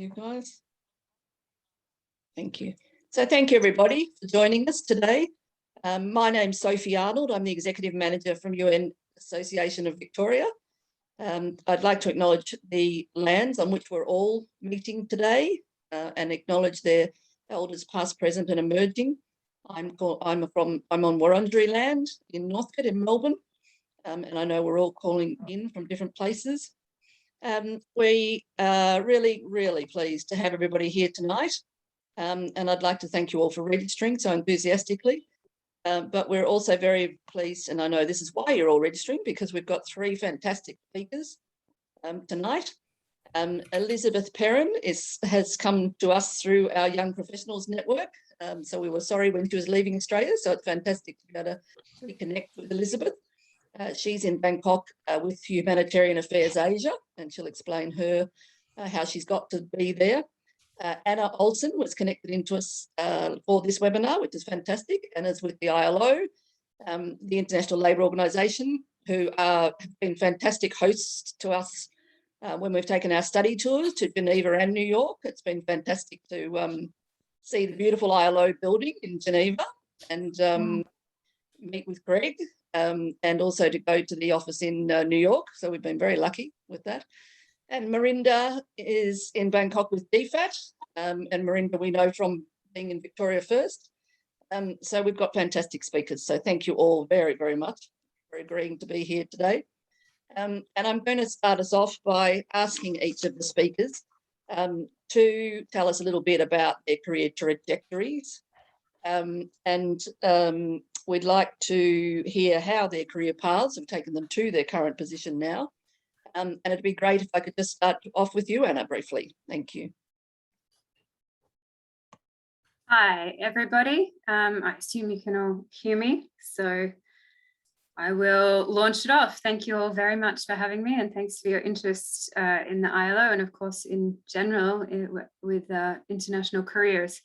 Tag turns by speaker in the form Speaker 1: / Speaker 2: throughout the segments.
Speaker 1: You guys. Thank you. So thank you everybody for joining us today. My name's Sophie Arnold. I'm the Executive Manager from UN Association of Victoria. I'd like to acknowledge the lands on which we're all meeting today and acknowledge their elders past, present and emerging. I'm on Wurundjeri land in Northcote in Melbourne, and I know we're all calling in from different places. We are really, really pleased to have everybody here tonight. And I'd like to thank you all for registering so enthusiastically. But we're also very pleased, and I know this is why you're all registering, because we've got three fantastic speakers tonight. Elizabeth Perrin has come to us through our Young Professionals Network. So we were sorry when she was leaving Australia, so it's fantastic to be able to reconnect with Elizabeth. She's in Bangkok with Humanitarian Affairs Asia, and she'll explain how she's got to be there. Anna Olsen was connected into us for this webinar, which is fantastic, and is with the ILO, the International Labour Organization, who have been fantastic hosts to us when we've taken our study tours to Geneva and New York. It's been fantastic to see the beautiful ILO building in Geneva and meet with Greg, and also to go to the office in New York. So we've been very lucky with that. And Marinda is in Bangkok with DFAT, and Marinda we know from being in Victoria First. So we've got fantastic speakers. So thank you all very, very much for agreeing to be here today. And I'm going to start us off by asking each of the speakers to tell us a little bit about their career trajectories. We'd like to hear how their career paths have taken them to their current position now. And it'd be great if I could just start off with you, Anna, briefly. Thank you.
Speaker 2: Hi, everybody. I assume you can all hear me, so I will launch it off. Thank you all very much for having me, and thanks for your interest in the ILO and, of course, in general with international careers.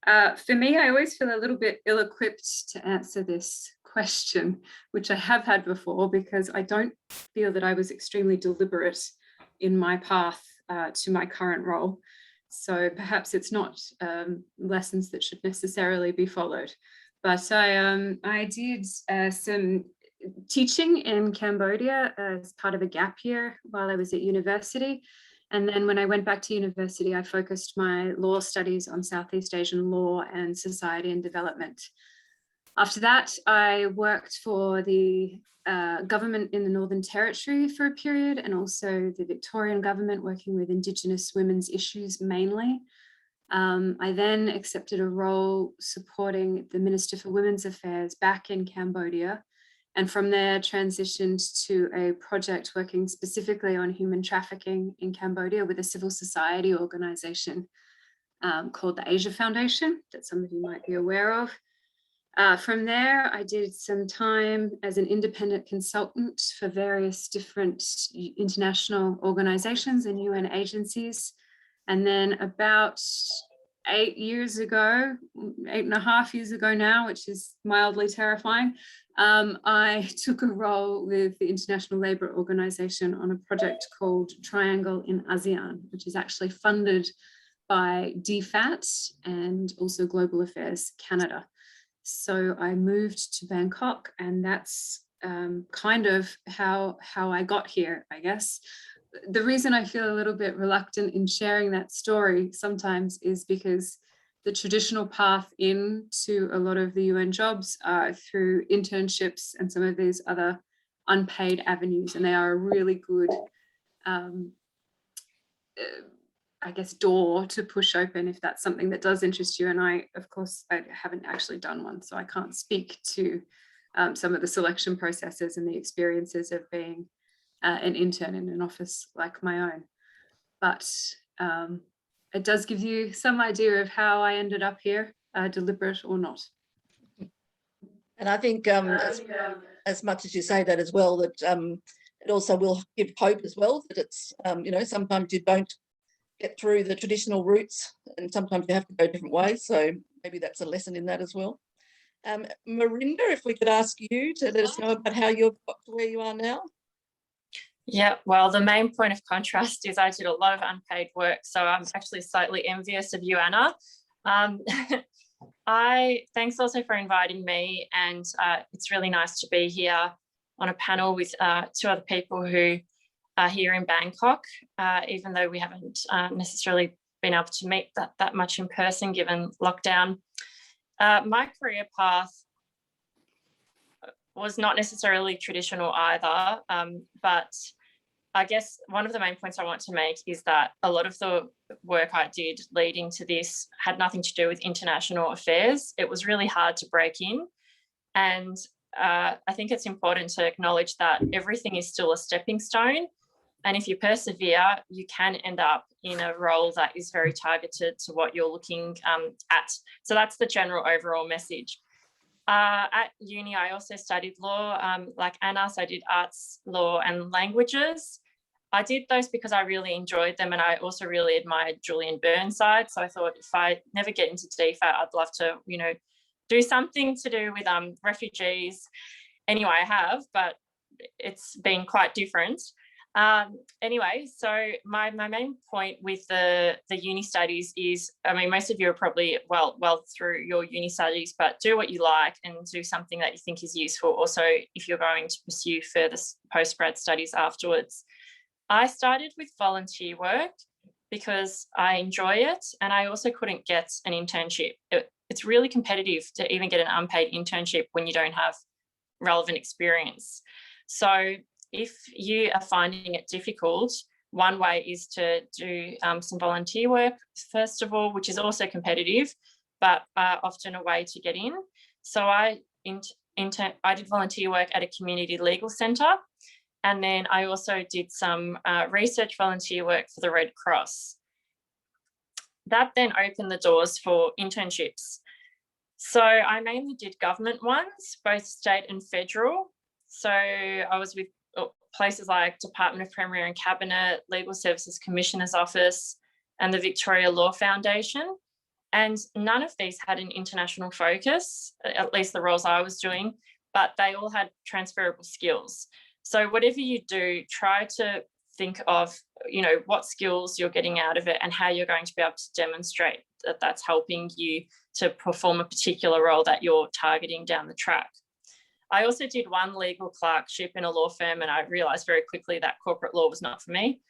Speaker 2: For me, I always feel a little bit ill-equipped to answer this question, which I have had before, because I don't feel that I was extremely deliberate in my path to my current role. So perhaps it's not lessons that should necessarily be followed. But I did some teaching in Cambodia as part of a gap year while I was at university. And then when I went back to university, I focused my law studies on Southeast Asian law and society and development. After that, I worked for the government in the Northern Territory for a period, and also the Victorian government working with Indigenous women's issues mainly. I then accepted a role supporting the Minister for Women's Affairs back in Cambodia, and from there transitioned to a project working specifically on human trafficking in Cambodia with a civil society organization called the Asia Foundation, that some of you might be aware of. From there, I did some time as an independent consultant for various different international organizations and UN agencies. And then about 8 years ago, 8.5 years ago now, which is mildly terrifying, I took a role with the International Labour Organization on a project called Triangle in ASEAN, which is actually funded by DFAT and also Global Affairs Canada. So I moved to Bangkok, and that's kind of how I got here, I guess. The reason I feel a little bit reluctant in sharing that story sometimes is because the traditional path into a lot of the UN jobs are through internships and some of these other unpaid avenues, and they are a really good I guess, door to push open if that's something that does interest you. And I, of course, I haven't actually done one, so I can't speak to some of the selection processes and the experiences of being an intern in an office like my own. But it does give you some idea of how I ended up here, deliberate or not.
Speaker 1: And I think as much as you say that as well, that it also will give hope as well, that it's, sometimes you don't get through the traditional routes and sometimes you have to go different ways. So maybe that's a lesson in that as well. Marinda, if we could ask you to let us know about how you've got to where you are now.
Speaker 3: Yeah, well, the main point of contrast is I did a lot of unpaid work, so I'm actually slightly envious of you, Anna. Thanks also for inviting me, and it's really nice to be here on a panel with two other people who are here in Bangkok, even though we haven't necessarily been able to meet that much in person given lockdown. My career path was not necessarily traditional either, but I guess one of the main points I want to make is that a lot of the work I did leading to this had nothing to do with international affairs. It was really hard to break in. And I think it's important to acknowledge that everything is still a stepping stone. And if you persevere, you can end up in a role that is very targeted to what you're looking at. So that's the general overall message. At uni, I also studied law, like Anna, so I did arts, law and languages. I did those because I really enjoyed them, and I also really admired Julian Burnside. So I thought if I never get into DFAT, I'd love to, do something to do with refugees. Anyway, I have, but it's been quite different. Anyway, so my main point with the uni studies is, I mean, most of you are probably well through your uni studies, but do what you like and do something that you think is useful. Also, if you're going to pursue further postgrad studies afterwards. I started with volunteer work because I enjoy it, and I also couldn't get an internship. It's really competitive to even get an unpaid internship when you don't have relevant experience. So if you are finding it difficult, one way is to do some volunteer work, first of all, which is also competitive, but often a way to get in. So I did volunteer work at a community legal centre, and then I also did some research volunteer work for the Red Cross. That then opened the doors for internships. So I mainly did government ones, both state and federal. So I was with places like Department of Premier and Cabinet, Legal Services Commissioner's Office, and the Victoria Law Foundation. And none of these had an international focus, at least the roles I was doing, but they all had transferable skills. So whatever you do, try to think of, what skills you're getting out of it and how you're going to be able to demonstrate that that's helping you to perform a particular role that you're targeting down the track. I also did one legal clerkship in a law firm, and I realised very quickly that corporate law was not for me.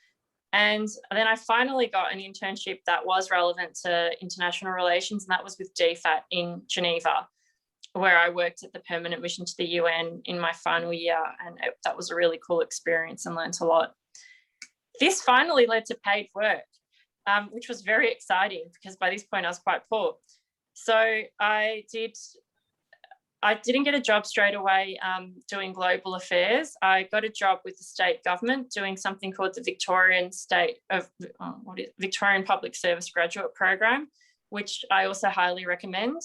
Speaker 3: And then I finally got an internship that was relevant to international relations, and that was with DFAT in Geneva, where I worked at the permanent mission to the UN in my final year, and that was a really cool experience and learnt a lot. This finally led to paid work, which was very exciting because by this point I was quite poor. So I didn't get a job straight away doing global affairs. I got a job with the state government doing something called the Victorian Public Service Graduate Program, which I also highly recommend.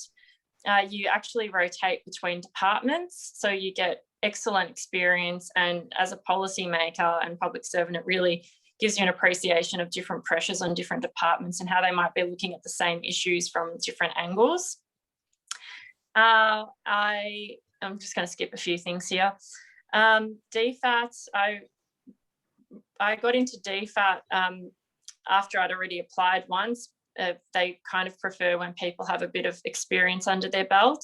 Speaker 3: You actually rotate between departments, so you get excellent experience, and as a policymaker and public servant, it really gives you an appreciation of different pressures on different departments and how they might be looking at the same issues from different angles. I'm just going to skip a few things here. DFAT, I got into DFAT after I'd already applied once. They kind of prefer when people have a bit of experience under their belt.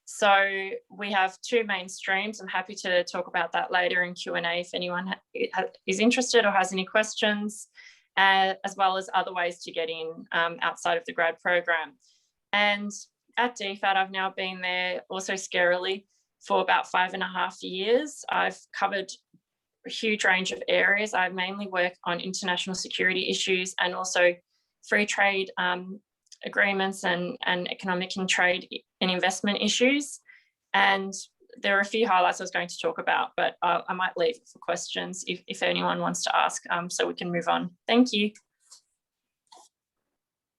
Speaker 3: So we have two main streams. I'm happy to talk about that later in Q&A if anyone is interested or has any questions, as well as other ways to get in outside of the grad program. And at DFAT, I've now been there also scarily for about 5.5 years. I've covered a huge range of areas. I mainly work on international security issues and also free trade agreements and economic and trade and investment issues. And there are a few highlights I was going to talk about, but I might leave it for questions if anyone wants to ask, so we can move on. Thank you.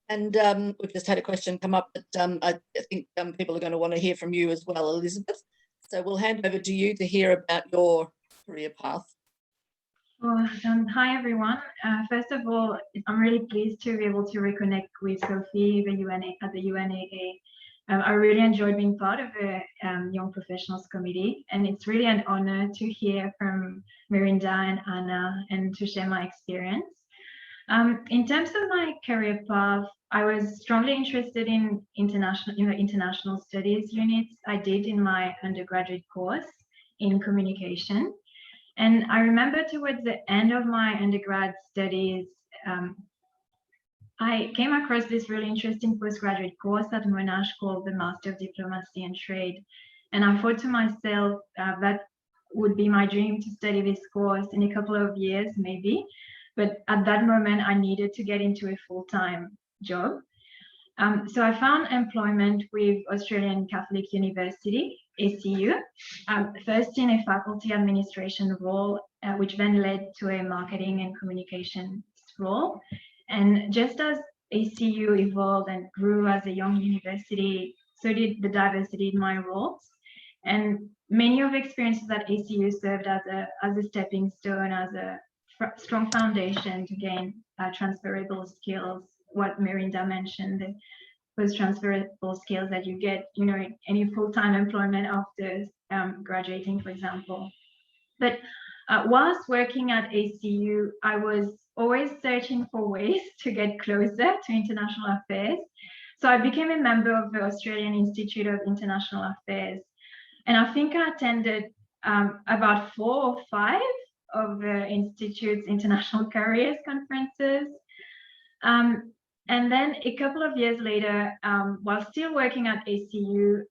Speaker 1: And we've just had a question come up that I think people are going to want to hear from you as well, Elizabeth. So we'll hand over to you to hear about your career path.
Speaker 4: Well, hi everyone. First of all, I'm really pleased to be able to reconnect with Sophie at the UNAA I really enjoyed being part of the Young Professionals Committee, and it's really an honor to hear from Mirinda and Anna and to share my experience. In terms of my career path, I was strongly interested in international studies units I did in my undergraduate course in communication. And I remember towards the end of my undergrad studies, I came across this really interesting postgraduate course at Monash called the Master of Diplomacy and Trade. And I thought to myself that would be my dream to study this course in a couple of years, maybe. But at that moment, I needed to get into a full-time job. So I found employment with Australian Catholic University, ACU, first in a faculty administration role, which then led to a marketing and communications role. And just as ACU evolved and grew as a young university, so did the diversity in my roles. And many of the experiences at ACU served as a stepping stone, as a strong foundation to gain transferable skills. What Mirinda mentioned, those transferable skills that you get, in any full-time employment after graduating, for example. But whilst working at ACU, I was always searching for ways to get closer to international affairs. So I became a member of the Australian Institute of International Affairs. And I think I attended about 4 or 5 of the Institute's international careers conferences. And then a couple of years later, while still working at ACU,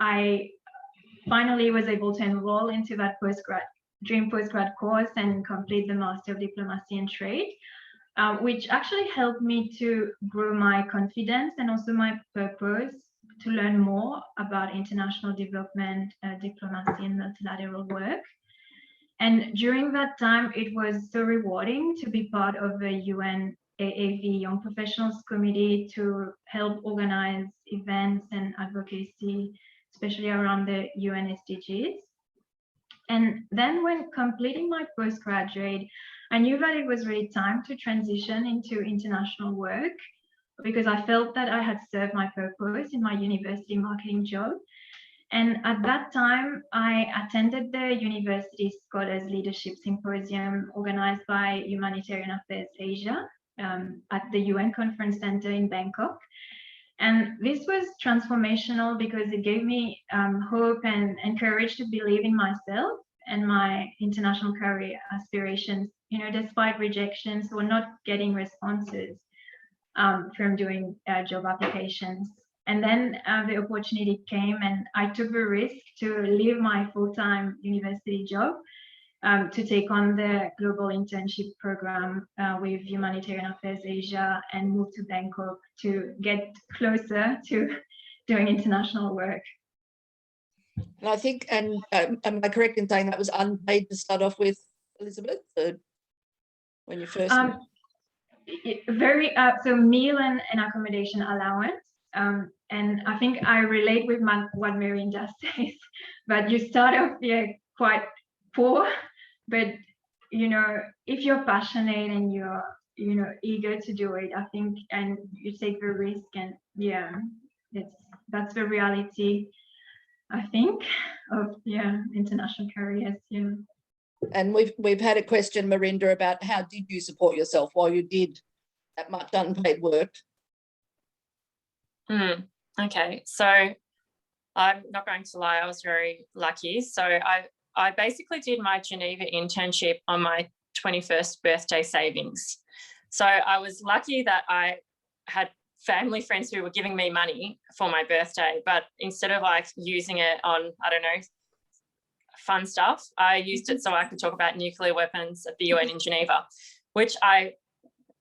Speaker 4: I finally was able to enroll into that dream postgrad course and complete the Master of Diplomacy and Trade, which actually helped me to grow my confidence and also my purpose to learn more about international development, diplomacy, and multilateral work. And during that time, it was so rewarding to be part of the UN AAV Young Professionals Committee to help organize events and advocacy, especially around the UN SDGs. And then when completing my postgraduate, I knew that it was really time to transition into international work because I felt that I had served my purpose in my university marketing job. And at that time, I attended the University Scholars Leadership Symposium organized by Humanitarian Affairs Asia at the UN Conference Center in Bangkok. And this was transformational because it gave me hope and courage to believe in myself and my international career aspirations, despite rejections or not getting responses from doing job applications. And then the opportunity came and I took the risk to leave my full-time university job to take on the global internship program with Humanitarian Affairs Asia and move to Bangkok to get closer to doing international work.
Speaker 1: And I think, and am I correct in saying that was unpaid to start off with, Elizabeth, when you first?
Speaker 4: So meal and accommodation allowance. And I think I relate with what Mirinda says, but you start off quite poor, but if you're passionate and you're eager to do it, I think, and you take the risk, and that's the reality, I think, of international careers.
Speaker 1: And we've had a question, Mirinda, about how did you support yourself while you did that much unpaid work?
Speaker 3: Okay, so I'm not going to lie, I was very lucky. So I basically did my Geneva internship on my 21st birthday savings. So I was lucky that I had family friends who were giving me money for my birthday, but instead of using it on, I don't know, fun stuff, I used it so I could talk about nuclear weapons at the UN in Geneva, which I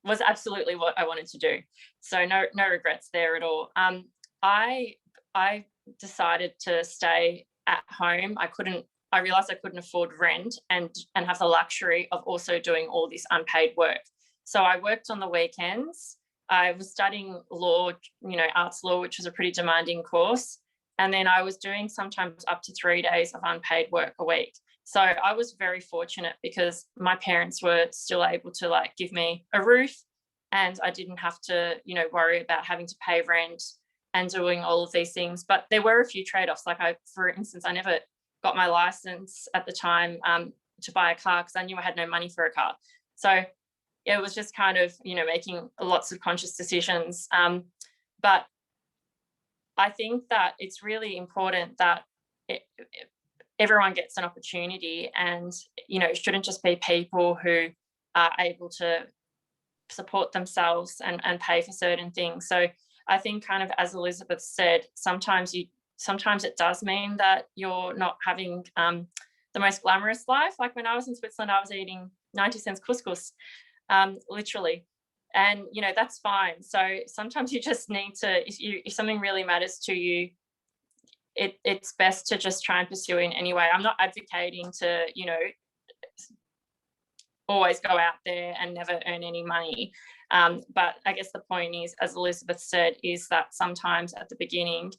Speaker 3: was absolutely what I wanted to do. So no regrets there at all. I decided to stay at home. I realized I couldn't afford rent and have the luxury of also doing all this unpaid work. So I worked on the weekends. I was studying law, arts law, which was a pretty demanding course. And then I was doing sometimes up to 3 days of unpaid work a week. So I was very fortunate because my parents were still able to give me a roof, and I didn't have to, worry about having to pay rent and doing all of these things. But there were a few trade-offs. Like for instance, I never got my license at the time to buy a car because I knew I had no money for a car. So it was just kind of, making lots of conscious decisions. But I think that it's really important that everyone gets an opportunity, and, it shouldn't just be people who are able to support themselves and pay for certain things. So I think, kind of as Elizabeth said, sometimes it does mean that you're not having the most glamorous life. Like when I was in Switzerland, I was eating 90 cents couscous, literally. And, that's fine. So sometimes you just need to, if something really matters to you, it's best to just try and pursue it in any way. I'm not advocating to, always go out there and never earn any money. But I guess the point is, as Elizabeth said, is that sometimes at the beginning,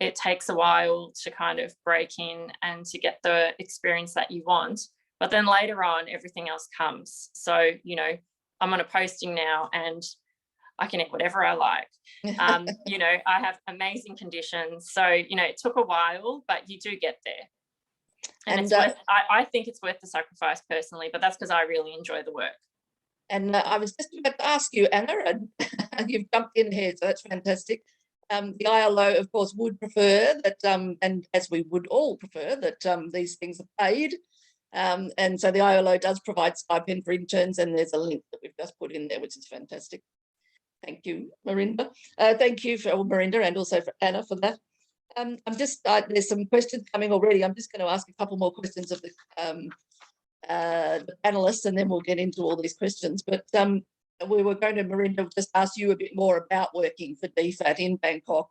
Speaker 3: it takes a while to kind of break in and to get the experience that you want. But then later on, everything else comes. So, I'm on a posting now and I can eat whatever I like. I have amazing conditions. So, it took a while, but you do get there. And it's I think it's worth the sacrifice personally, but that's because I really enjoy the work.
Speaker 1: And I was just about to ask you, Anna, and you've jumped in here, so that's fantastic. The ILO, of course, would prefer that, and as we would all prefer, that these things are paid. And so the ILO does provide stipend for interns, and there's a link that we've just put in there, which is fantastic. Thank you, Marinda. Thank you for Marinda, and also for Anna for that. I'm just, there's some questions coming already. I'm just going to ask a couple more questions of the panelists, and then we'll get into all these questions. But we were going to, Marinda, just ask you a bit more about working for DFAT in Bangkok.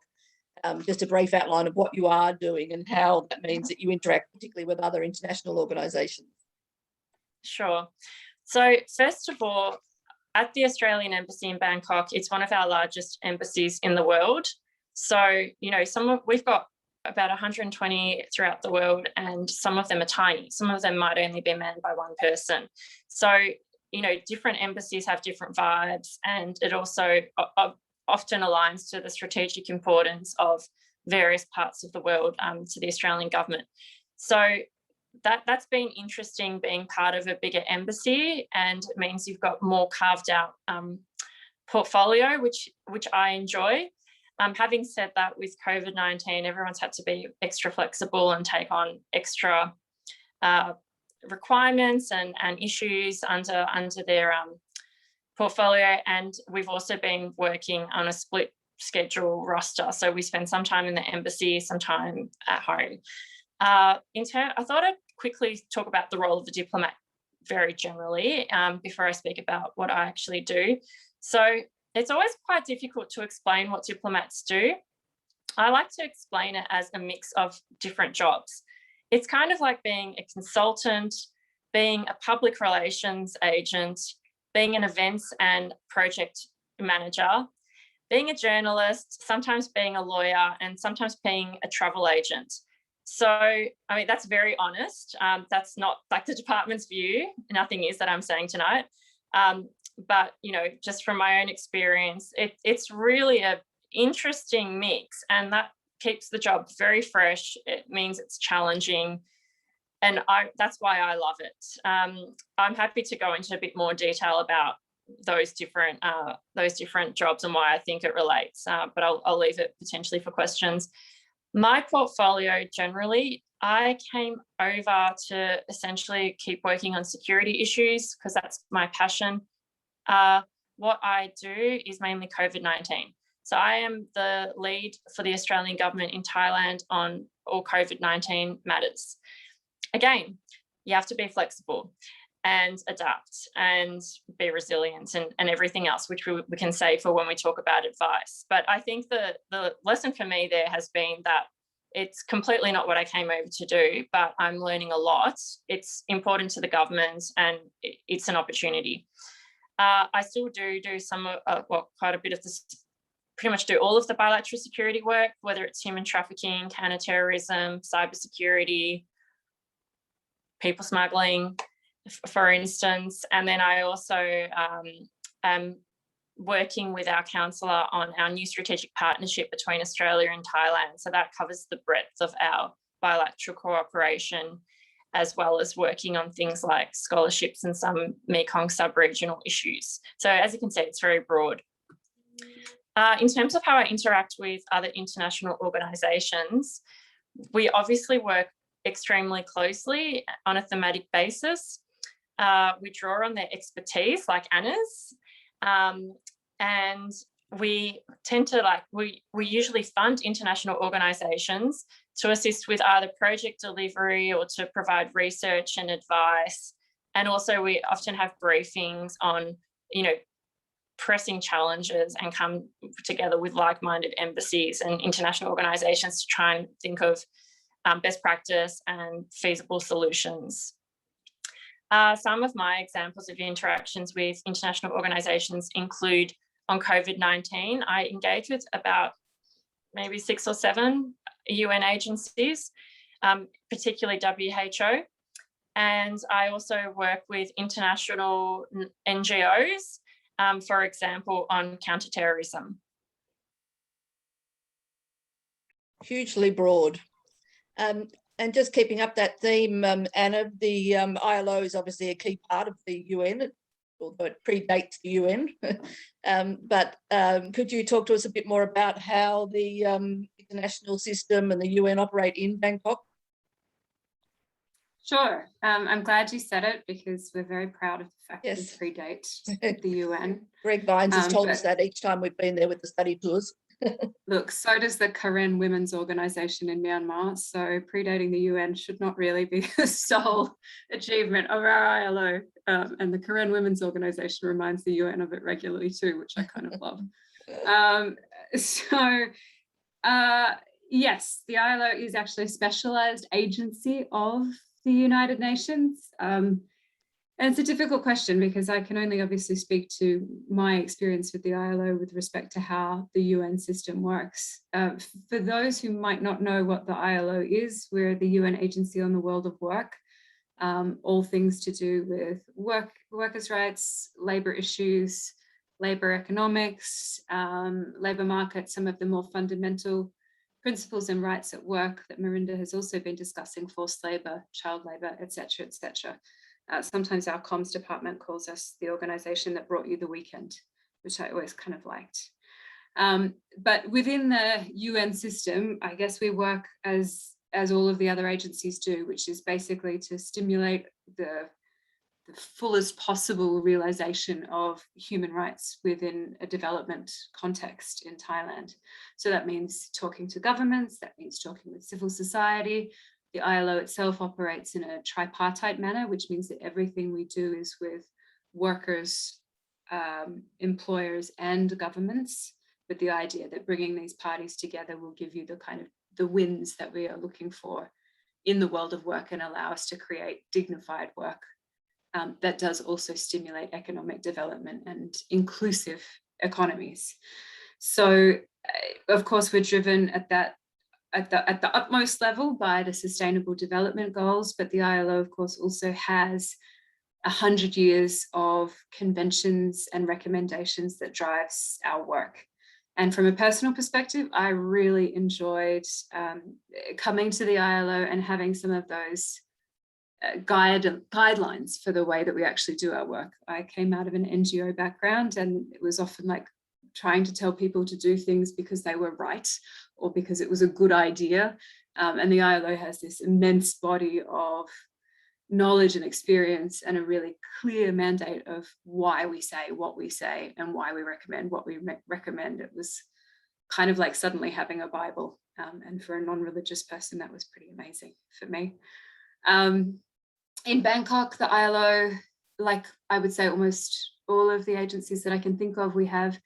Speaker 1: Just a brief outline of what you are doing and how that means that you interact particularly with other international organisations.
Speaker 3: Sure. So first of all, at the Australian Embassy in Bangkok, it's one of our largest embassies in the world. So, we've got about 120 throughout the world, and some of them are tiny. Some of them might only be manned by one person. So, different embassies have different vibes, and it also often aligns to the strategic importance of various parts of the world to the Australian government. So that's been interesting, being part of a bigger embassy, and it means you've got more carved out portfolio, which I enjoy. Having said that, with COVID-19, everyone's had to be extra flexible and take on extra requirements and issues under their portfolio. And we've also been working on a split schedule roster. So we spend some time in the embassy, some time at home. I thought I'd quickly talk about the role of the diplomat very generally before I speak about what I actually do. So it's always quite difficult to explain what diplomats do. I like to explain it as a mix of different jobs. It's kind of like being a consultant, being a public relations agent, being an events and project manager, being a journalist, sometimes being a lawyer, and sometimes being a travel agent. So, I mean, that's very honest. That's not like the department's view. Nothing is that I'm saying tonight. But, just from my own experience, it's really an interesting mix, and that keeps the job very fresh. It means it's challenging, and that's why I love it. I'm happy to go into a bit more detail about those different jobs and why I think it relates, but I'll leave it potentially for questions. My portfolio generally, I came over to essentially keep working on security issues because that's my passion. What I do is mainly COVID-19. So I am the lead for the Australian government in Thailand on all COVID-19 matters. Again, you have to be flexible and adapt and be resilient and everything else, which we can say for when we talk about advice. But I think the lesson for me there has been that it's completely not what I came over to do, but I'm learning a lot. It's important to the government and it's an opportunity. I still do some, quite a bit of this, pretty much do all of the bilateral security work, whether it's human trafficking, counterterrorism, cybersecurity, people smuggling, for instance. And then I also am working with our councillor on our new strategic partnership between Australia and Thailand. So that covers the breadth of our bilateral cooperation, as well as working on things like scholarships and some Mekong sub-regional issues. So as you can see, it's very broad. In terms of how I interact with other international organisations, we obviously work extremely closely on a thematic basis. We draw on their expertise, like Anna's, and we tend to we usually fund international organisations to assist with either project delivery or to provide research and advice. And also we often have briefings on, pressing challenges and come together with like-minded embassies and international organisations to try and think of best practice and feasible solutions. Some of my examples of interactions with international organisations include on COVID-19, I engage with about maybe 6 or 7 UN agencies, particularly WHO. And I also work with international NGOs, for example, on counterterrorism.
Speaker 1: Hugely broad. And just keeping up that theme, Anna, the ILO is obviously a key part of the UN, although it predates the UN. But could you talk to us a bit more about how the international system and the UN operate in Bangkok?
Speaker 2: Sure. I'm glad you said it, because we're very proud of the fact
Speaker 1: Yes.
Speaker 2: that we predate the UN.
Speaker 1: Greg Vines has told us
Speaker 2: but-
Speaker 1: that each time we've been there with the study tours.
Speaker 2: Look, so does the Karen Women's Organization in Myanmar. So predating the UN should not really be the sole achievement of our ILO. And the Karen Women's Organization reminds the UN of it regularly too, which I kind of love. Yes, the ILO is actually a specialized agency of the United Nations. And it's a difficult question, because I can only obviously speak to my experience with the ILO with respect to how the UN system works. For those who might not know what the ILO is, we're the UN agency on the world of work, all things to do with workers' rights, labor issues, labor economics, labor market, some of the more fundamental principles and rights at work that Marinda has also been discussing: forced labor, child labor, etc., etc. Sometimes our comms department calls us the organization that brought you the weekend, which I always kind of liked. But within the UN system, I guess we work as all of the other agencies do, which is basically to stimulate the fullest possible realization of human rights within a development context in Thailand. So that means talking to governments, that means talking with civil society. The ILO itself operates in a tripartite manner, which means that everything we do is with workers, employers, and governments, with the idea that bringing these parties together will give you the kind of the wins that we are looking for in the world of work and allow us to create dignified work that does also stimulate economic development and inclusive economies. So, of course, we're driven at the utmost level by the Sustainable Development Goals, but the ILO, of course, also has 100 years of conventions and recommendations that drives our work. And from a personal perspective, I really enjoyed coming to the ILO and having some of those guidelines for the way that we actually do our work. I came out of an NGO background, and it was often like trying to tell people to do things because they were right or because it was a good idea. And the ILO has this immense body of knowledge and experience and a really clear mandate of why we say what we say and why we recommend what we recommend. It was kind of like suddenly having a Bible. And for a non-religious person, that was pretty amazing for me. In Bangkok, the ILO, like I would say almost all of the agencies that I can think of, we have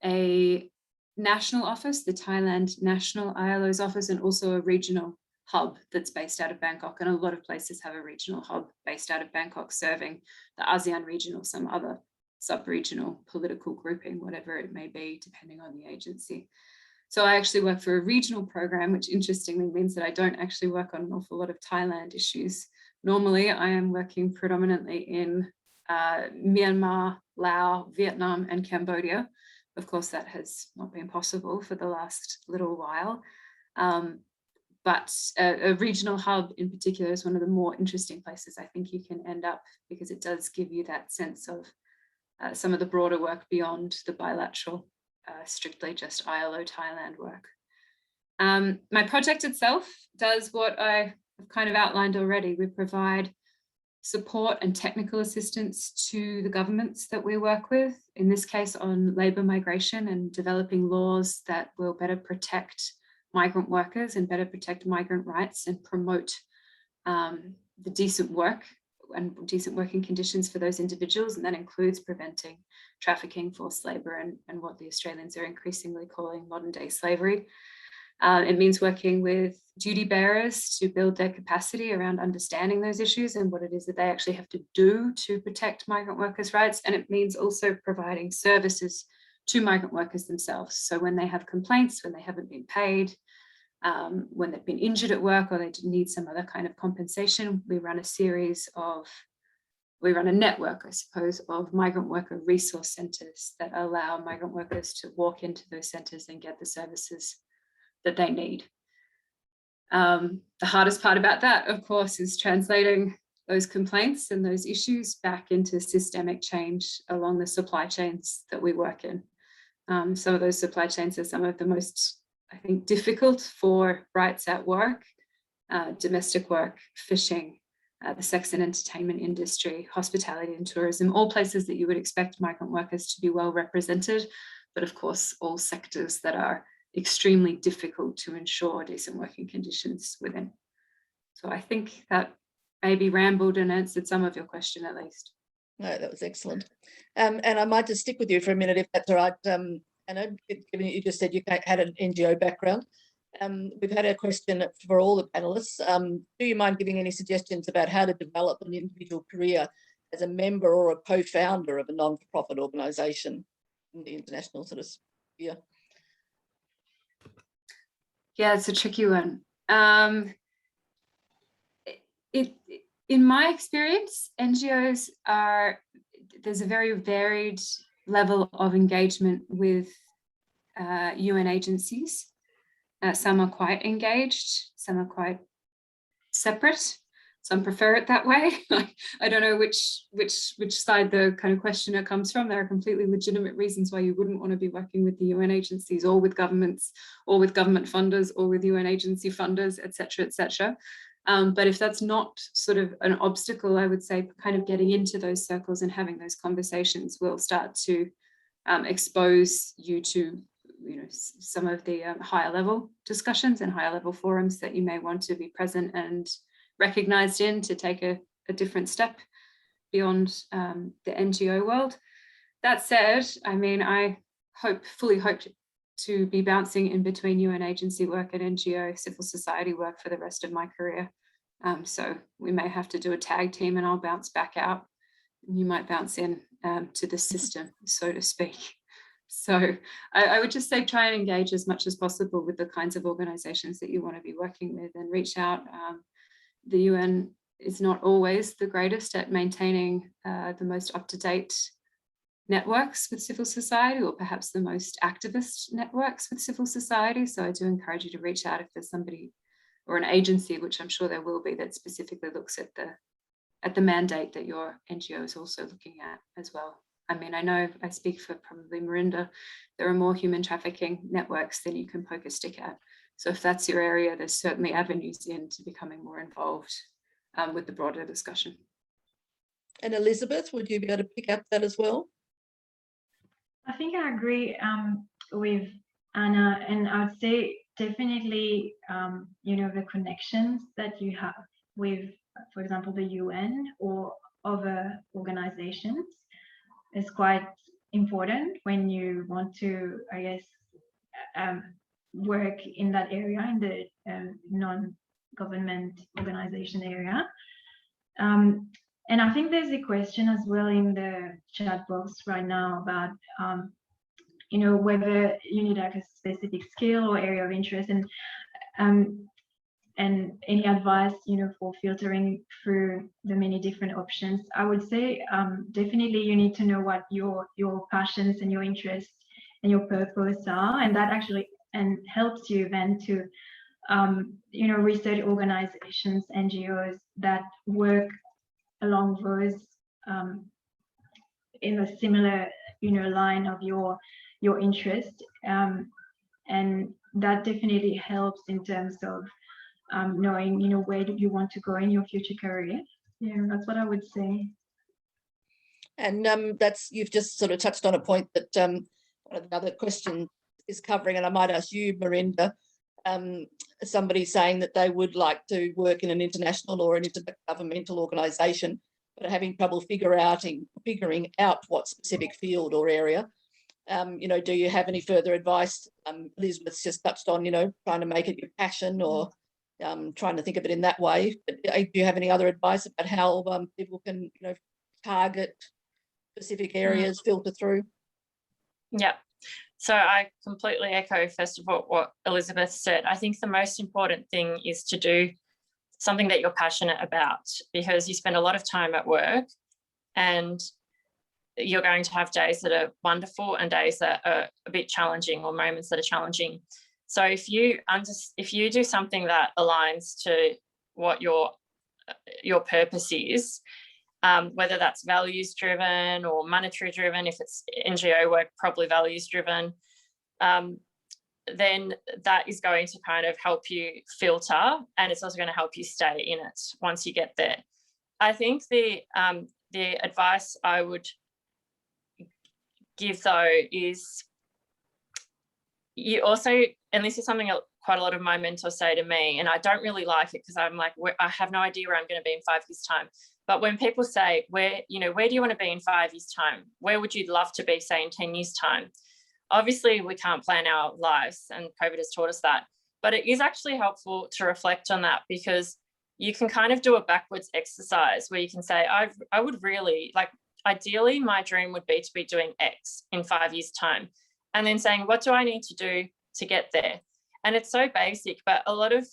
Speaker 2: a national office, the Thailand National ILO's office, and also a regional hub that's based out of Bangkok. And a lot of places have a regional hub based out of Bangkok serving the ASEAN region or some other sub-regional political grouping, whatever it may be, depending on the agency. So I actually work for a regional program, which interestingly means that I don't actually work on an awful lot of Thailand issues. Normally, I am working predominantly in Myanmar, Laos, Vietnam, and Cambodia. Of course, that has not been possible for the last little while. But a regional hub in particular is one of the more interesting places I think you can end up, because it does give you that sense of some of the broader work beyond the bilateral, strictly just ILO Thailand work. My project itself does what I have kind of outlined already. We provide support and technical assistance to the governments that we work with, in this case on labour migration and developing laws that will better protect migrant workers and better protect migrant rights and promote the decent work and decent working conditions for those individuals. And that includes preventing trafficking, forced labour, and what the Australians are increasingly calling modern day slavery. It means working with duty bearers to build their capacity around understanding those issues and what it is that they actually have to do to protect migrant workers' rights. And it means also providing services to migrant workers themselves. So when they have complaints, when they haven't been paid, when they've been injured at work or they need some other kind of compensation, we run a network, I suppose, of migrant worker resource centres that allow migrant workers to walk into those centres and get the services that they need. The hardest part about that, of course, is translating those complaints and those issues back into systemic change along the supply chains that we work in. Some of those supply chains are some of the most, I think, difficult for rights at work, domestic work, fishing, the sex and entertainment industry, hospitality and tourism, all places that you would expect migrant workers to be well represented, but of course, all sectors that are extremely difficult to ensure decent working conditions within. So I think that maybe rambled and answered some of your question at least.
Speaker 1: No, that was excellent. And I might just stick with you for a minute, if that's all right. Anna, given you just said you had an NGO background, we've had a question for all the panelists. Do you mind giving any suggestions about how to develop an individual career as a member or a co-founder of a non-for-profit organisation in the international sort of sphere?
Speaker 2: Yeah, it's a tricky one. In my experience, NGOs there's a very varied level of engagement with UN agencies. Some are quite engaged, some are quite separate. Some prefer it that way. I don't know which side the kind of questioner comes from. There are completely legitimate reasons why you wouldn't want to be working with the UN agencies or with governments or with government funders or with UN agency funders, et cetera, but if that's not sort of an obstacle, I would say kind of getting into those circles and having those conversations will start to expose you to some of the higher level discussions and higher level forums that you may want to be present and recognized in to take a different step beyond the NGO world. That said, I mean, I fully hope to be bouncing in between UN agency work and NGO civil society work for the rest of my career. So we may have to do a tag team and I'll bounce back out. You might bounce in to the system, so to speak. So I would just say try and engage as much as possible with the kinds of organizations that you want to be working with and reach out. The UN is not always the greatest at maintaining the most up-to-date networks with civil society, or perhaps the most activist networks with civil society. So I do encourage you to reach out if there's somebody or an agency, which I'm sure there will be, that specifically looks at the mandate that your NGO is also looking at as well. I mean, I know I speak for probably Merinda, there are more human trafficking networks than you can poke a stick at. So if that's your area, there's certainly avenues into becoming more involved with the broader discussion.
Speaker 1: And Elizabeth, would you be able to pick up that as well?
Speaker 4: I think I agree with Anna, and I would say definitely, the connections that you have with, for example, the UN or other organizations is quite important when you want to, I guess, work in that area, in the non-government organization area. And I think there's a question as well in the chat box right now about, whether you need like a specific skill or area of interest. And and any advice, for filtering through the many different options, I would say definitely you need to know what your passions and your interests and your purpose are, and that actually helps you then to research organizations, NGOs that work along those in a similar line of your interest, and that definitely helps in terms of knowing where do you want to go in your future career. Yeah, that's what I would say.
Speaker 1: And you've just sort of touched on a point that another question is covering, and I might ask you, Merinda. Somebody saying that they would like to work in an international or an intergovernmental organisation, but are having trouble figuring out what specific field or area. Do you have any further advice? Elizabeth's just touched on, trying to make it your passion, or trying to think of it in that way. But do you have any other advice about how people can, target specific areas, filter through?
Speaker 3: Yeah. So I completely echo, first of all, what Elizabeth said. I think the most important thing is to do something that you're passionate about, because you spend a lot of time at work and you're going to have days that are wonderful and days that are a bit challenging, or moments that are challenging. So if you do something that aligns to what your purpose is, whether that's values driven or monetary driven, if it's NGO work, probably values driven, then that is going to kind of help you filter, and it's also going to help you stay in it once you get there. I think the advice I would give though is, you also, and this is something quite a lot of my mentors say to me, and I don't really like it because I'm like, I have no idea where I'm going to be in 5 years' time. But when people say, where do you want to be in 5 years' time? Where would you love to be, say, in 10 years' time? Obviously, we can't plan our lives, and COVID has taught us that. But it is actually helpful to reflect on that, because you can kind of do a backwards exercise where you can say, I would really, like, ideally, my dream would be to be doing X in 5 years' time. And then saying, what do I need to do to get there? And it's so basic, but a lot of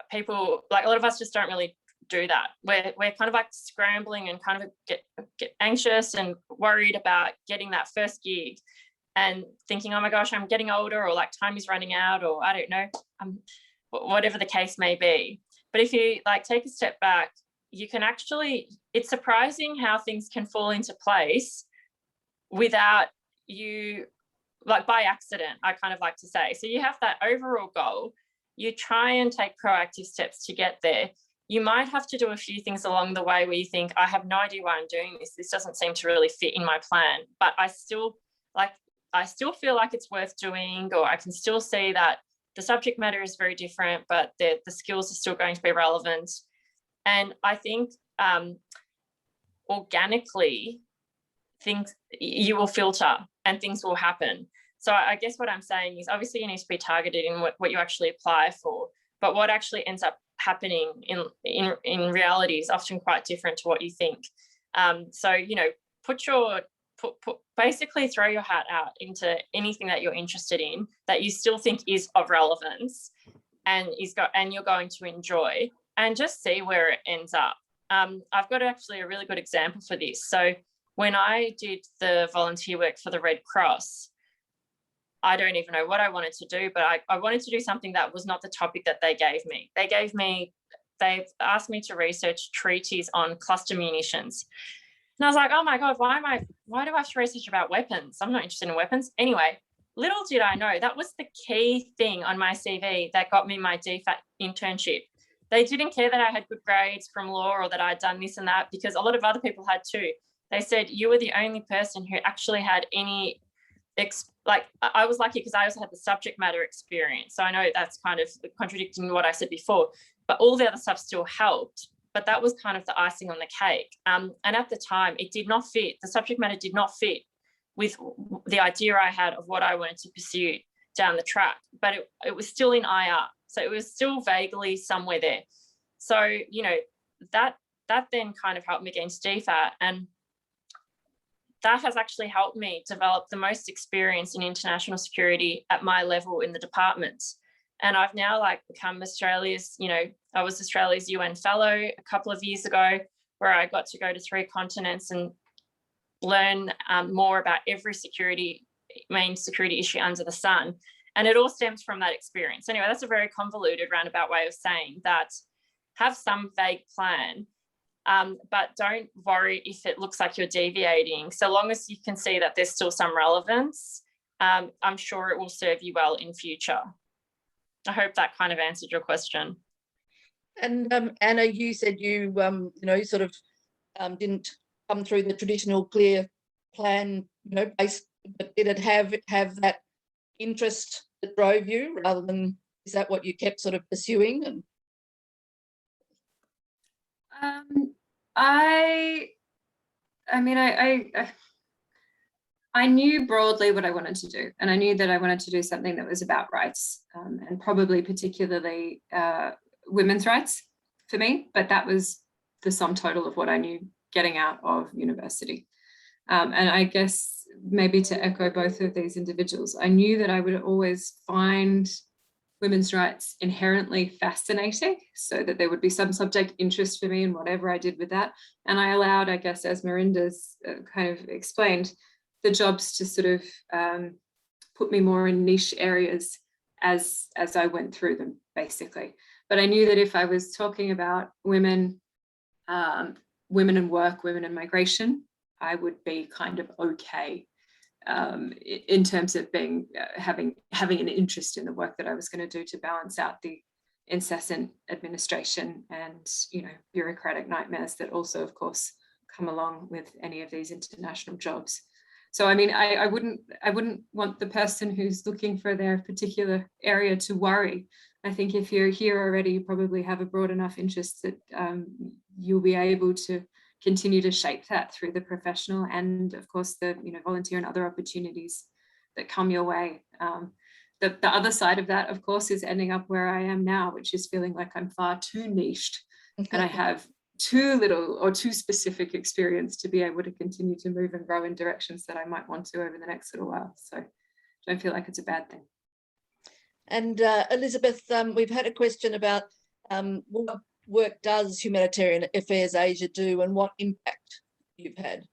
Speaker 3: people, like a lot of us, just don't really do that. We're kind of like scrambling and kind of get anxious and worried about getting that first gig and thinking, oh my gosh, I'm getting older, or like time is running out, or I don't know, whatever the case may be. But if you like take a step back, you can actually, it's surprising how things can fall into place without you, like by accident, I kind of like to say. So you have that overall goal, you try and take proactive steps to get there. You might have to do a few things along the way where you think, I have no idea why I'm doing this. This doesn't seem to really fit in my plan, but I still feel like it's worth doing, or I can still see that the subject matter is very different, but the skills are still going to be relevant. And I think organically, you will filter and things will happen. So I guess what I'm saying is, obviously you need to be targeted in what you actually apply for, but what actually ends up happening in reality is often quite different to what you think. So, basically throw your hat out into anything that you're interested in that you still think is of relevance and you're going to enjoy, and just see where it ends up. I've got actually a really good example for this. So when I did the volunteer work for the Red Cross, I don't even know what I wanted to do, but I wanted to do something that was not the topic that they gave me. They've asked me to research treaties on cluster munitions. And I was like, oh my God, why do I have to research about weapons? I'm not interested in weapons. Anyway, little did I know, that was the key thing on my CV that got me my DFAT internship. They didn't care that I had good grades from law or that I'd done this and that, because a lot of other people had too. They said, you were the only person who actually had any, I was lucky because I also had the subject matter experience. So I know that's kind of contradicting what I said before, but all the other stuff still helped. But that was kind of the icing on the cake. And at the time, it did not fit. The subject matter did not fit with the idea I had of what I wanted to pursue down the track. But it was still in IR. So it was still vaguely somewhere there. So, that then kind of helped me get into DFAT. And that has actually helped me develop the most experience in international security at my level in the department. And I've now like become Australia's, I was Australia's UN fellow a couple of years ago, where I got to go to 3 continents and learn more about every main security issue under the sun. And it all stems from that experience. Anyway, that's a very convoluted roundabout way of saying that have some vague plan, but don't worry if it looks like you're deviating. So long as you can see that there's still some relevance, I'm sure it will serve you well in future. I hope that kind of answered your question.
Speaker 1: And Anna, you said you, sort of didn't come through the traditional clear plan, based, but did it have that interest that drove you rather than, is that what you kept sort of pursuing? And
Speaker 2: I knew broadly what I wanted to do, and I knew that I wanted to do something that was about rights, and probably particularly women's rights for me, but that was the sum total of what I knew getting out of university. And I guess maybe to echo both of these individuals, I knew that I would always find women's rights inherently fascinating, so that there would be some subject interest for me in whatever I did with that. And I allowed, I guess, as Mirinda's kind of explained, the jobs to sort of put me more in niche areas as I went through them, basically. But I knew that if I was talking about women in work, women in migration, I would be kind of okay in terms of being having an interest in the work that I was going to do to balance out the incessant administration and bureaucratic nightmares that also, of course, come along with any of these international jobs. So I mean, I wouldn't want the person who's looking for their particular area to worry. I think if you're here already, you probably have a broad enough interest that you'll be able to continue to shape that through the professional and, of course, the volunteer and other opportunities that come your way. The other side of that, of course, is ending up where I am now, which is feeling like I'm far too niched and I have too little or too specific experience to be able to continue to move and grow in directions that I might want to over the next little while. So don't feel like it's a bad thing.
Speaker 1: And Elizabeth, we've had a question about what work does Humanitarian Affairs Asia do and what impact you've had?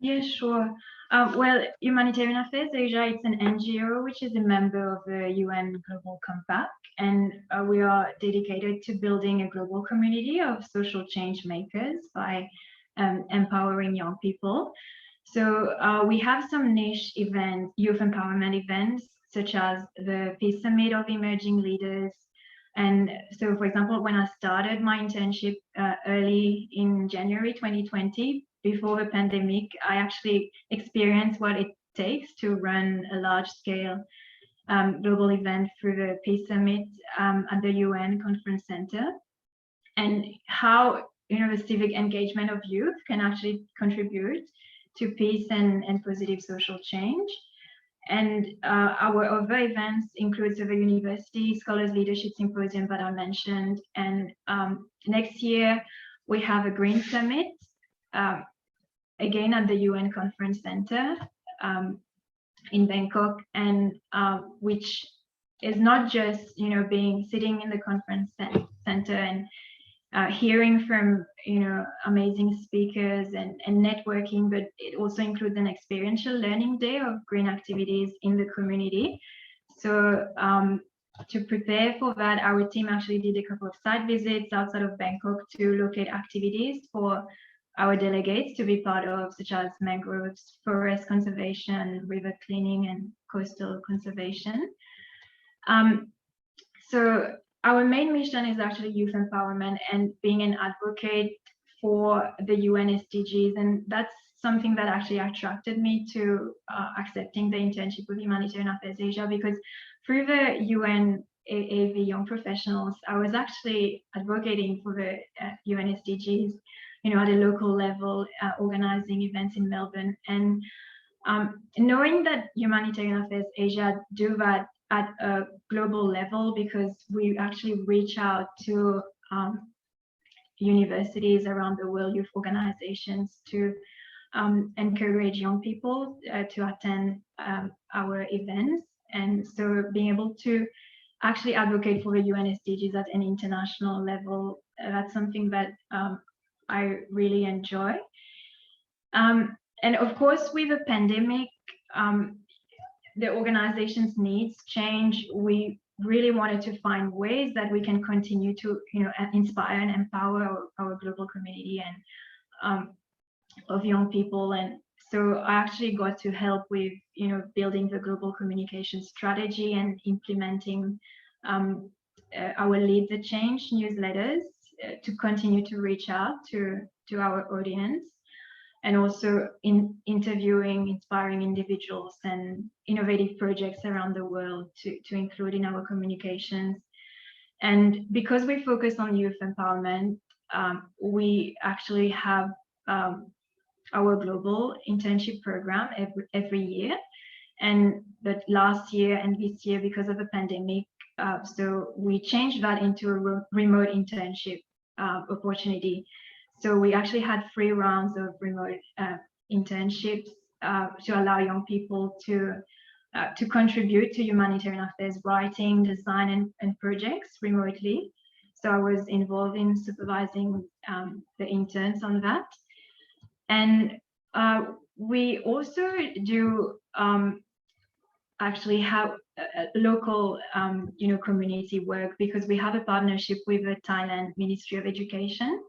Speaker 4: Yeah, sure. Well, Humanitarian Affairs Asia, it's an NGO which is a member of the UN Global Compact, and we are dedicated to building a global community of social change makers by empowering young people. So we have some niche events, youth empowerment events, such as the Peace Summit of Emerging Leaders. And so, for example, when I started my internship early in January 2020, before the pandemic, I actually experienced what it takes to run a large-scale global event through the Peace Summit at the UN Conference Center, and how the civic engagement of youth can actually contribute to peace and positive social change. And our other events include the University Scholars Leadership Symposium that I mentioned. And next year, we have a Green Summit, again at the UN Conference Center in Bangkok, and which is not just, sitting in the conference center and hearing from amazing speakers and networking, but it also includes an experiential learning day of green activities in the community. So to prepare for that, our team actually did a couple of site visits outside of Bangkok to locate activities for our delegates to be part of, such as mangroves, forest conservation, river cleaning, and coastal conservation. So our main mission is actually youth empowerment and being an advocate for the UN SDGs. And that's something that actually attracted me to accepting the internship with Humanitarian Affairs Asia, because through the UN AAV Young Professionals, I was actually advocating for the UN SDGs, at a local level, organizing events in Melbourne. And knowing that Humanitarian Affairs Asia do that at a global level, because we actually reach out to universities around the world, youth organizations, to encourage young people to attend our events. And so being able to actually advocate for the UN SDGs at an international level. That's something that I really enjoy. And of course, with the pandemic, the organization's needs change. We really wanted to find ways that we can continue to, inspire and empower our global community and of young people. And so I actually got to help with, building the global communication strategy and implementing our Lead the Change newsletters to continue to reach out to our audience, and also in interviewing inspiring individuals and innovative projects around the world to include in our communications. And because we focus on youth empowerment, we actually have our global internship program every year. And but last year and this year, because of the pandemic, so we changed that into a remote internship opportunity. So we actually had 3 rounds of remote internships to allow young people to contribute to humanitarian affairs writing, design, and projects remotely. So I was involved in supervising the interns on that. And we also do actually have local, community work, because we have a partnership with the Thailand Ministry of Education.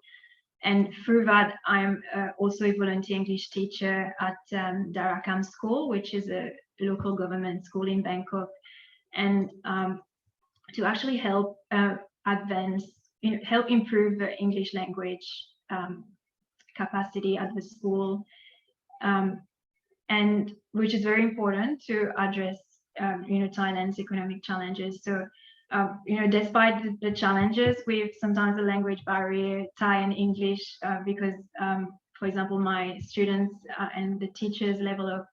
Speaker 4: And through that, I'm also a volunteer English teacher at Darakam School, which is a local government school in Bangkok, and to actually help help improve the English language capacity at the school, and which is very important to address, Thailand's economic challenges. So, despite the challenges with sometimes the language barrier, Thai and English, because, for example, my students and the teachers' level of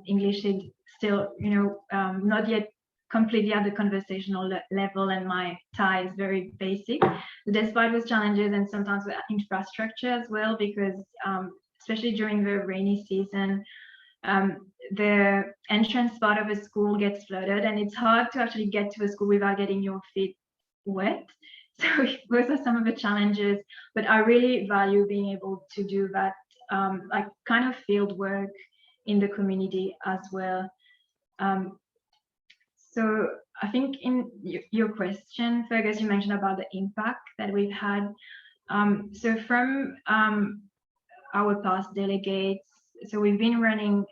Speaker 4: English is still, not yet completely at the conversational level, and my Thai is very basic. Despite those challenges, and sometimes with infrastructure as well, because especially during the rainy season, the entrance part of a school gets flooded, and it's hard to actually get to a school without getting your feet wet. So those are some of the challenges, but I really value being able to do that, like kind of field work in the community as well. So I think in your question, Fergus, you mentioned about the impact that we've had. So from our past delegates, so we've been running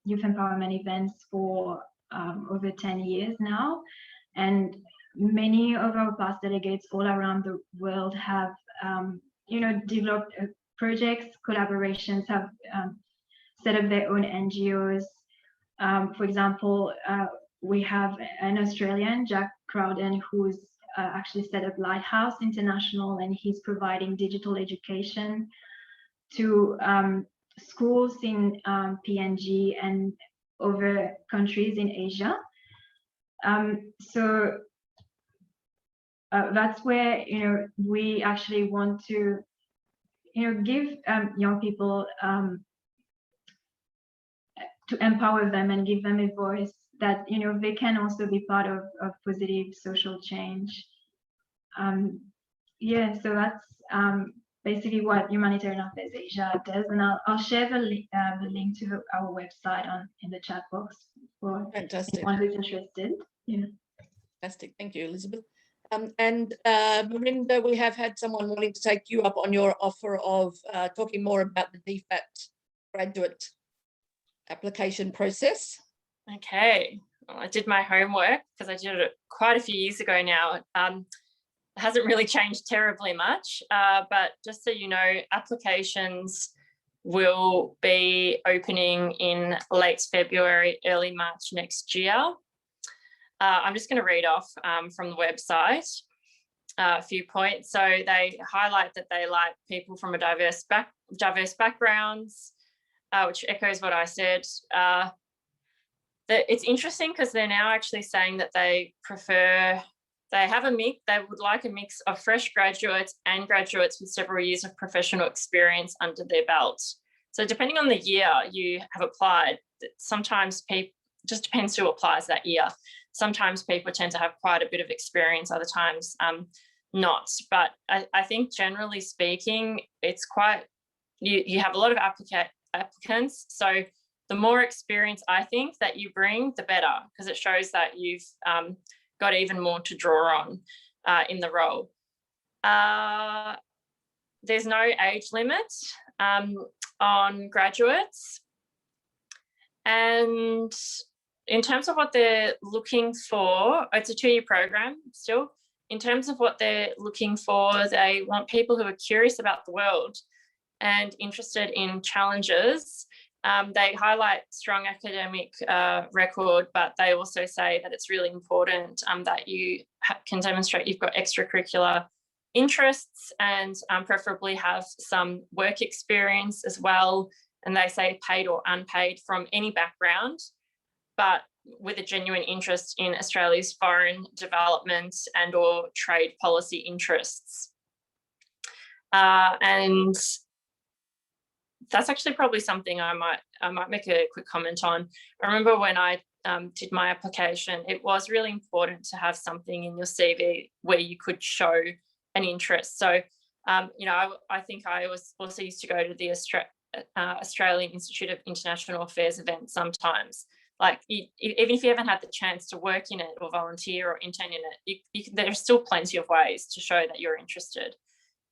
Speaker 4: youth empowerment events for over 10 years now, and many of our past delegates all around the world have, developed projects, collaborations, have set up their own NGOs. For example, we have an Australian, Jack Crowden, who's actually set up Lighthouse International, and he's providing digital education to schools in PNG and other countries in Asia. So that's where, we actually want to, give young people, to empower them and give them a voice that, they can also be part of positive social change. Yeah, so that's basically what Humanitarian Affairs Asia does, and I'll share the link to our website in the chat box for anyone who's interested. Yeah.
Speaker 1: Fantastic, thank you, Elizabeth. And Marinda, we have had someone wanting to take you up on your offer of talking more about the DFAT graduate application process.
Speaker 3: Okay, well, I did my homework because I did it quite a few years ago now. It hasn't really changed terribly much, but just so you know, applications will be opening in late February, early March next year. I'm just going to read off from the website a few points. So they highlight that they like people from a diverse backgrounds, which echoes what I said. It's interesting because they're now actually saying that they have a mix, they would like a mix of fresh graduates and graduates with several years of professional experience under their belt. So depending on the year you have applied, sometimes people, just depends who applies that year. sometimes people tend to have quite a bit of experience, other times not. But I think generally speaking, it's quite, you have a lot of applicants. So the more experience I think that you bring, the better, because it shows that you've got even more to draw on in the role. There's no age limit on graduates. And in terms of what they're looking for, it's a 2-year program still. In terms of what they're looking for, they want people who are curious about the world and interested in challenges. They highlight strong academic record, but they also say that it's really important that you can demonstrate you've got extracurricular interests and preferably have some work experience as well. And they say paid or unpaid from any background, but with a genuine interest in Australia's foreign development and or trade policy interests. And that's actually probably something I might make a quick comment on. I remember when I did my application, it was really important to have something in your CV where you could show an interest. So, you know, I think I also used to go to the Australian Institute of International Affairs event sometimes. Like, even if you haven't had the chance to work in it or volunteer or intern in it, there's still plenty of ways to show that you're interested.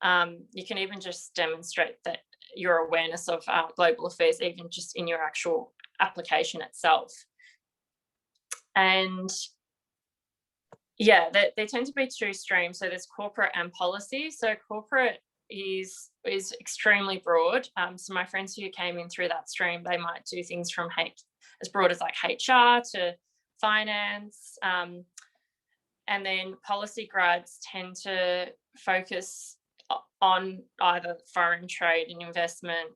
Speaker 3: You can even just demonstrate that your awareness of global affairs, even just in your actual application itself. And yeah, they tend to be 2 streams. So there's corporate and policy. So corporate is extremely broad. So my friends who came in through that stream, they might do things from as broad as like HR to finance. And then policy grads tend to focus on either foreign trade and investment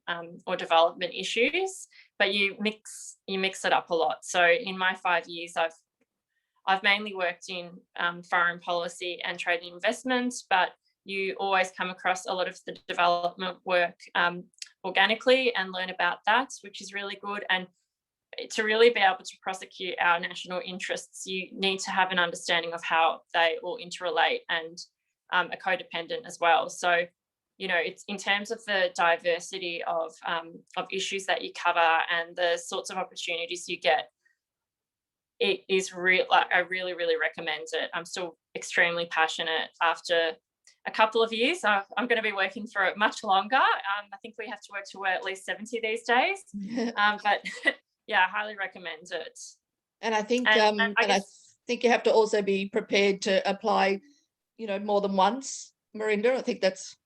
Speaker 3: or development issues, but you mix it up a lot. So in my 5 years, I've mainly worked in foreign policy and trade and investments, but you always come across a lot of the development work organically and learn about that, which is really good. And to really be able to prosecute our national interests, you need to have an understanding of how they all interrelate and are codependent as well. So, you know, it's in terms of the diversity of issues that you cover and the sorts of opportunities you get, it is real. Like, I really, really recommend it. I'm still extremely passionate after a couple of years. I'm going to be working for it much longer. I think we have to work to at least 70 these days. But yeah, I highly recommend it.
Speaker 1: And I think
Speaker 3: I
Speaker 1: think you have to also be prepared to apply, you know, more than once, Merinda. I think that's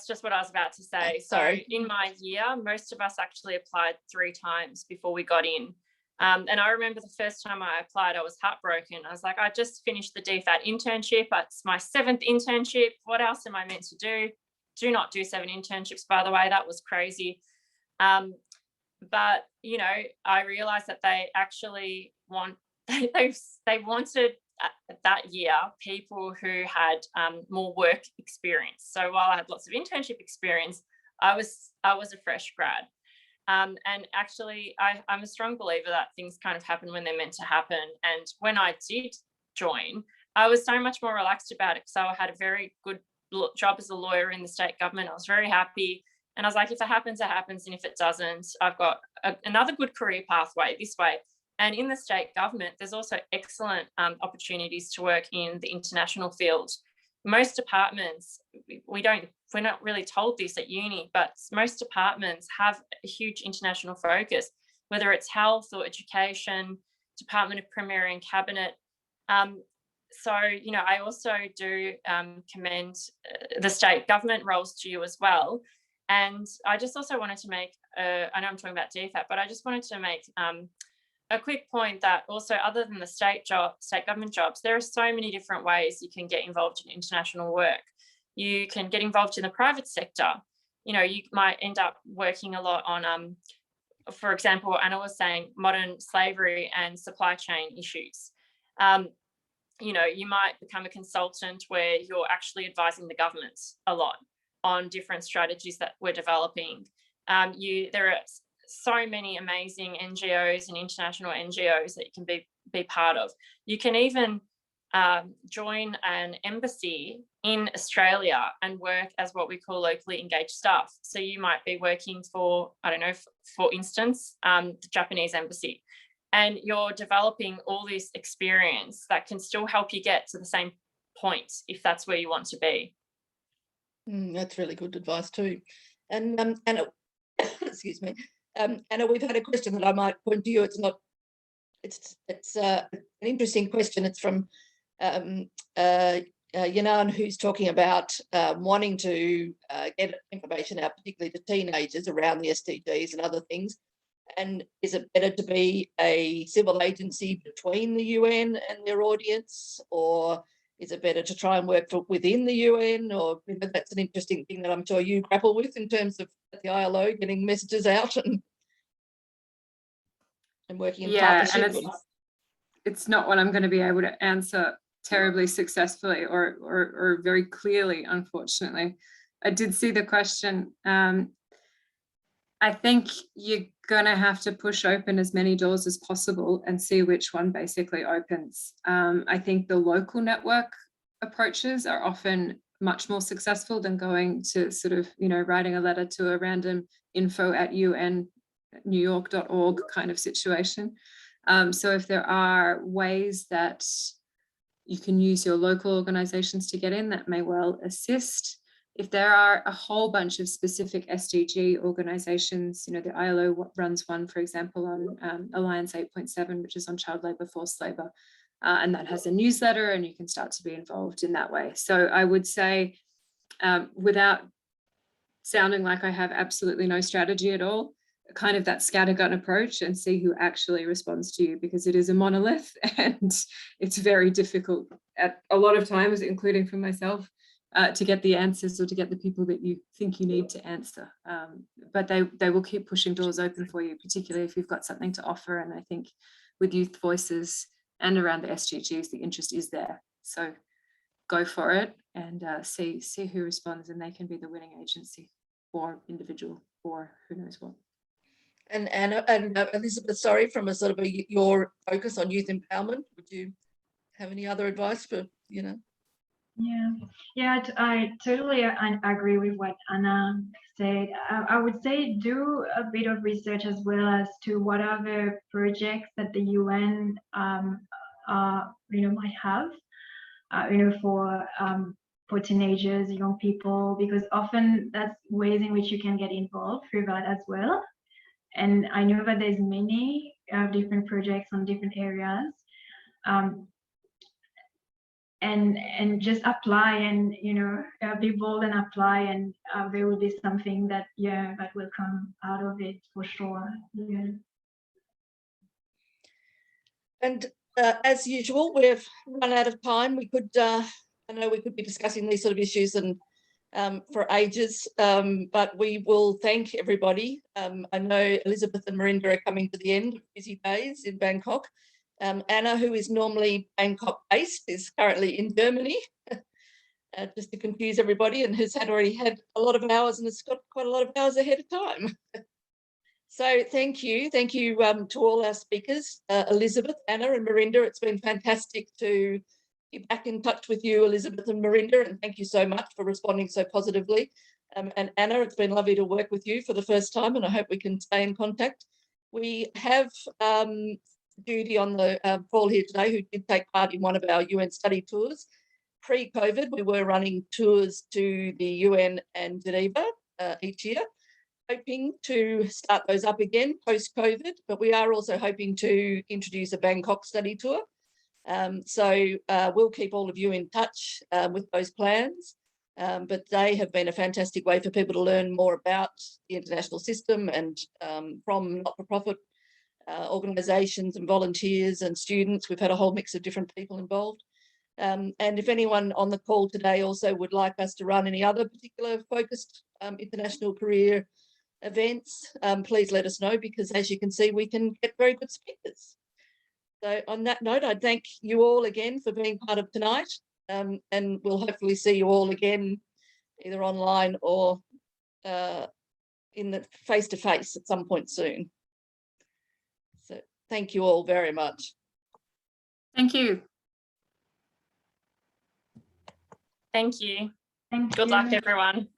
Speaker 3: just what I was about to say. So in my year, most of us actually applied 3 times before we got in. And I remember the first time I applied, I was heartbroken. I was like, I just finished the DFAT internship. It's my 7th internship. What else am I meant to do? Do not do 7 internships, by the way. That was crazy. But, you know, I realized that they actually they wanted that year people who had more work experience. So while I had lots of internship experience, I was a fresh grad. And actually, I'm a strong believer that things kind of happen when they're meant to happen. And when I did join, I was so much more relaxed about it, because I had a very good job as a lawyer in the state government. I was very happy. And I was like, if it happens, it happens. And if it doesn't, I've got another good career pathway this way. And in the state government, there's also excellent opportunities to work in the international field. Most departments, we're not really told this at uni, but most departments have a huge international focus, whether it's health or education, Department of Premier and Cabinet. So, you know, I also do commend the state government roles to you as well. And I just also wanted to make, I know I'm talking about DFAT, but I just wanted to make a quick point that also, other than the state government jobs, there are so many different ways you can get involved in international work. You can get involved in the private sector. You know, you might end up working a lot on, for example, Anna was saying, modern slavery and supply chain issues. You know, you might become a consultant where you're actually advising the government a lot on different strategies that we're developing. There are so many amazing NGOs and international NGOs that you can be be part of. You can even join an embassy in Australia and work as what we call locally engaged staff. So you might be working for, I don't know, for instance, the Japanese embassy, and you're developing all this experience that can still help you get to the same point if that's where you want to be.
Speaker 1: That's really good advice too. And Anna, excuse me, Anna, we've had a question that I might point to you. It's an interesting question. It's from Yanan, who's talking about wanting to get information out, particularly to teenagers, around the SDGs and other things. And is it better to be a civil agency between the UN and their audience, or is it better to try and work within the UN? Or that's an interesting thing that I'm sure you grapple with in terms of the ILO getting messages out and working in partnership.
Speaker 2: And it's not what I'm going to be able to answer terribly successfully or very clearly, unfortunately. I did see the question. I think you're going to have to push open as many doors as possible and see which one basically opens. I think the local network approaches are often much more successful than going to sort of, writing a letter to a random info@UNNewYork.org kind of situation. So if there are ways that you can use your local organizations to get in, that may well assist. If there are a whole bunch of specific SDG organizations, the ILO runs one, for example, on Alliance 8.7, which is on child labor, forced labor, and that has a newsletter, and you can start to be involved in that way. So I would say, without sounding like I have absolutely no strategy at all, kind of that scattergun approach and see who actually responds to you, because it is a monolith and it's very difficult at a lot of times, including for myself, to get the answers or to get the people that you think you need to answer. But they will keep pushing doors open for you, particularly if you've got something to offer. And I think with Youth Voices and around the SDGs, the interest is there. So go for it and see who responds, and they can be the winning agency or individual or who knows what.
Speaker 1: And Anna and Elizabeth, sorry, from a sort of your focus on youth empowerment, would you have any other advice for,
Speaker 4: Yeah, I totally agree with what Anna said. I would say do a bit of research as well as to what are the projects that the UN might have, for teenagers, young people, because often that's ways in which you can get involved through that as well. And I know that there's many different projects on different areas. And just apply and be bold and apply, and there will be something that will come out of it for sure.
Speaker 1: And as usual, we've run out of time. We could I know we could be discussing these sort of issues and for ages, but we will thank everybody. I know Elizabeth and Merinda are coming to the end of busy days in Bangkok. Anna, who is normally Bangkok based, is currently in Germany, just to confuse everybody, and has already had a lot of hours and has got quite a lot of hours ahead of time. So thank you to all our speakers, Elizabeth, Anna and Merinda. It's been fantastic to be back in touch with you, Elizabeth and Merinda, and thank you so much for responding so positively. And Anna, it's been lovely to work with you for the first time, and I hope we can stay in contact. We have Judy on the call here today, who did take part in one of our UN study tours. Pre-COVID, we were running tours to the UN and Geneva each year, hoping to start those up again post-COVID, but we are also hoping to introduce a Bangkok study tour. So we'll keep all of you in touch with those plans, but they have been a fantastic way for people to learn more about the international system, and from not-for-profit organisations and volunteers and students. We've had a whole mix of different people involved. And if anyone on the call today also would like us to run any other particular focused international career events, please let us know, because as you can see, we can get very good speakers. So on that note, I thank you all again for being part of tonight, and we'll hopefully see you all again, either online or in the face-to-face at some point soon. So thank you all very much.
Speaker 2: Thank you.
Speaker 3: Thank you.
Speaker 4: Thank
Speaker 3: Good luck,
Speaker 4: you.
Speaker 3: everyone.